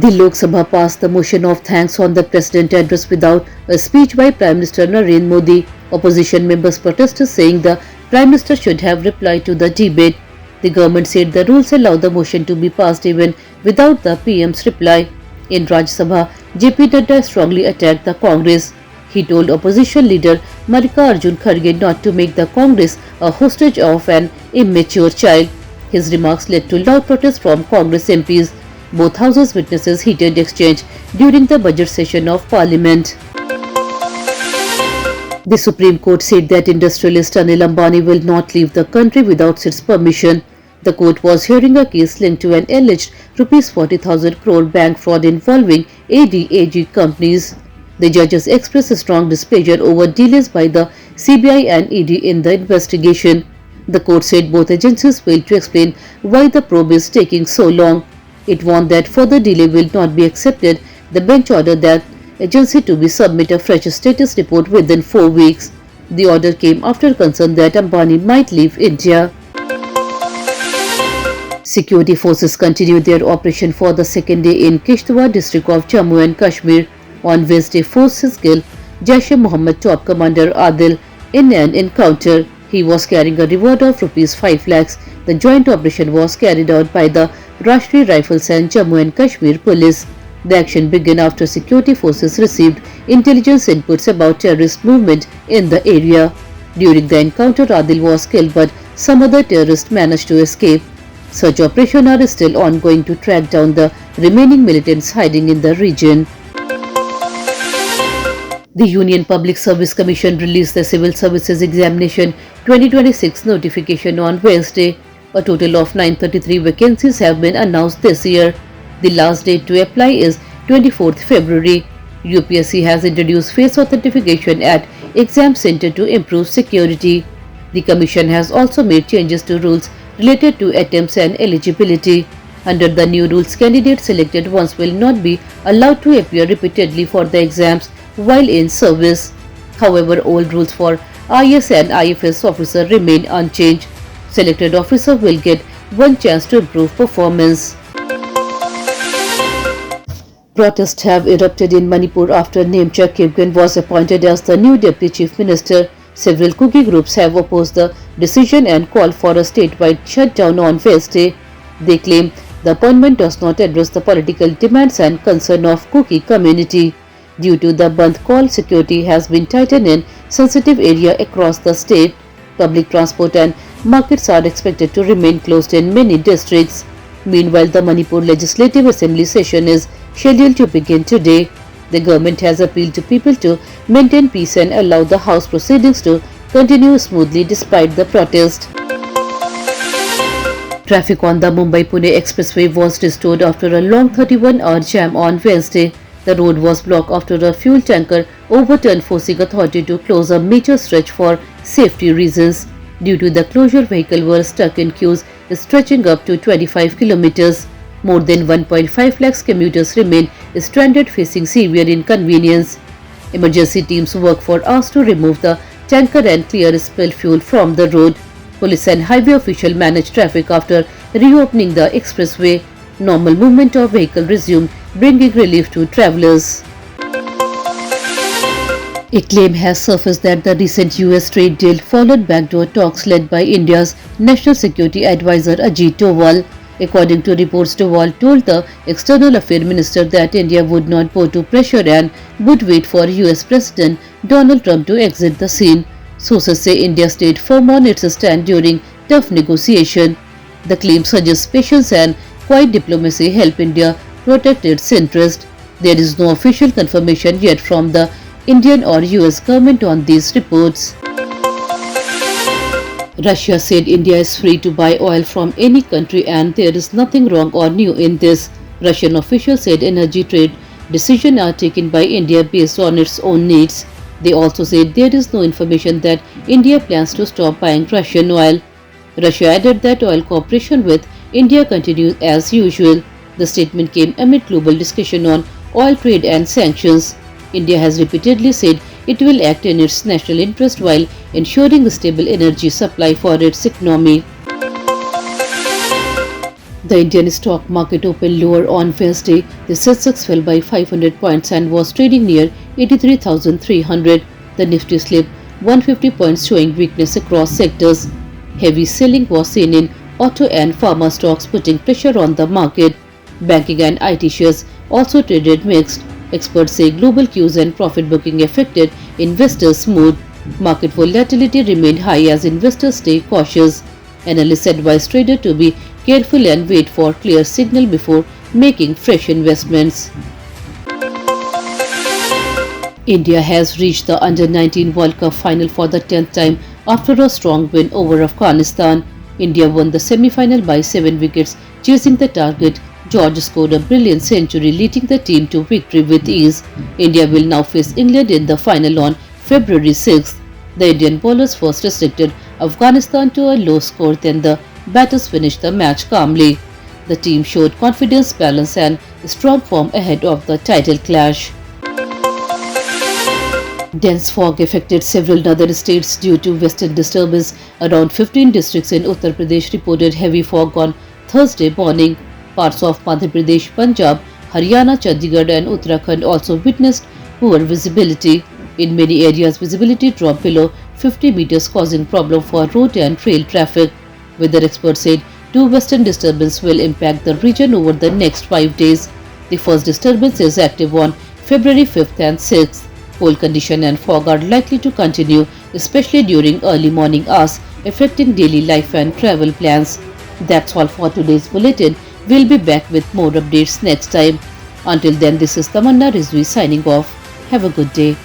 The Lok Sabha passed the motion of thanks on the President address without a speech by Prime Minister Narendra Modi. Opposition members protested saying the Prime Minister should have replied to the debate. The government said the rules allow the motion to be passed even without the PM's reply. In Rajya Sabha, JP Nadda strongly attacked the Congress. He told opposition leader Mallikarjun Kharge not to make the Congress a hostage of an immature child. His remarks led to loud protests from Congress MPs. Both houses witnesses heated exchange during the budget session of Parliament. The Supreme Court said that industrialist Anil Ambani will not leave the country without its permission. The court was hearing a case linked to an alleged Rs 40,000 crore bank fraud involving ADAG companies. The judges expressed a strong displeasure over delays by the CBI and ED in the investigation. The court said both agencies failed to explain why the probe is taking so long. It warned that further delay will not be accepted. The bench ordered that agency to be submit a fresh status report within 4 weeks. The order came after concern that Ambani might leave India. Security forces continued their operation for the second day in Kishtwar district of Jammu and Kashmir. On Wednesday, forces killed Jaish-e-Mohammed top commander Adil in an encounter. He was carrying a reward of ₹5 lakhs. The joint operation was carried out by the Rashtriya Rifles and Jammu and Kashmir Police. The action began after security forces received intelligence inputs about terrorist movement in the area. During the encounter, Adil was killed, but some other terrorists managed to escape. Search operations are still ongoing to track down the remaining militants hiding in the region. The Union Public Service Commission released the Civil Services Examination 2026 notification on Wednesday. A total of 933 vacancies have been announced this year. The last date to apply is 24th February. UPSC has introduced face authentication at exam center to improve security. The Commission has also made changes to rules related to attempts and eligibility. Under the new rules, candidates selected once will not be allowed to appear repeatedly for the exams while in service. However, old rules for IS and IFS officer remain unchanged. Selected officer will get one chance to improve performance. Protests have erupted in Manipur after Nemcha Kipgen was appointed as the new Deputy Chief Minister. Several Kuki groups have opposed the decision and called for a statewide shutdown on Wednesday. They claim the appointment does not address the political demands and concern of Kuki community. Due to the Bandh call, security has been tightened in sensitive area across the state. Public transport and markets are expected to remain closed in many districts. Meanwhile, the Manipur Legislative Assembly session is scheduled to begin today. The government has appealed to people to maintain peace and allow the House proceedings to continue smoothly despite the protest. Traffic on the Mumbai-Pune Expressway was restored after a long 31-hour jam on Wednesday. The road was blocked after a fuel tanker overturned, forcing authority to close a major stretch for safety reasons. Due to the closure, vehicles were stuck in queues stretching up to 25 kilometers. More than 1.5 lakhs commuters remain stranded, facing severe inconvenience. Emergency teams work for hours to remove the tanker and clear spilled fuel from the road. Police and highway officials managed traffic after reopening the expressway. Normal movement of vehicles resumed, bringing relief to travelers. A claim has surfaced that the recent US trade deal followed backdoor talks led by India's National Security Advisor Ajit Doval. According to reports, Doval told the External Affairs Minister that India would not bow to pressure and would wait for US President Donald Trump to exit the scene. Sources say India stayed firm on its stand during tough negotiation. The claim suggests patience and quiet diplomacy help India protect its interest. There is no official confirmation yet from the Indian or US government on these reports. Russia said India is free to buy oil from any country and there is nothing wrong or new in this. Russian officials said energy trade decisions are taken by India based on its own needs. They also said there is no information that India plans to stop buying Russian oil. Russia added that oil cooperation with India continues as usual. The statement came amid global discussion on oil trade and sanctions. India has repeatedly said it will act in its national interest while ensuring a stable energy supply for its economy. The Indian stock market opened lower on Wednesday. The Sensex fell by 500 points and was trading near 83,300. The Nifty slipped 150 points, showing weakness across sectors. Heavy selling was seen in auto and pharma stocks, putting pressure on the market. Banking and IT shares also traded mixed. Experts say global cues and profit booking affected investors' mood. Market volatility remained high as investors stay cautious. Analysts advise traders to be careful and wait for clear signal before making fresh investments. India has reached the Under-19 World Cup final for the 10th time after a strong win over Afghanistan. India won the semi-final by 7 wickets, chasing the target. George scored a brilliant century, leading the team to victory with ease. India will now face England in the final on February 6th. The Indian bowlers first restricted Afghanistan to a low score, then the batters finished the match calmly. The team showed confidence, balance and strong form ahead of the title clash. Dense fog affected several northern states due to western disturbance. Around 15 districts in Uttar Pradesh reported heavy fog on Thursday morning. Parts of Madhya Pradesh, Punjab, Haryana, Chandigarh and Uttarakhand also witnessed poor visibility. In many areas, visibility dropped below 50 meters, causing problem for road and rail traffic. Weather experts said 2 western disturbances will impact the region over the next 5 days. The first disturbance is active on February 5th and 6th. Cold condition and fog are likely to continue, especially during early morning hours, affecting daily life and travel plans. That's all for today's bulletin. We'll be back with more updates next time. Until then, this is Tamanna Rizvi signing off. Have a good day.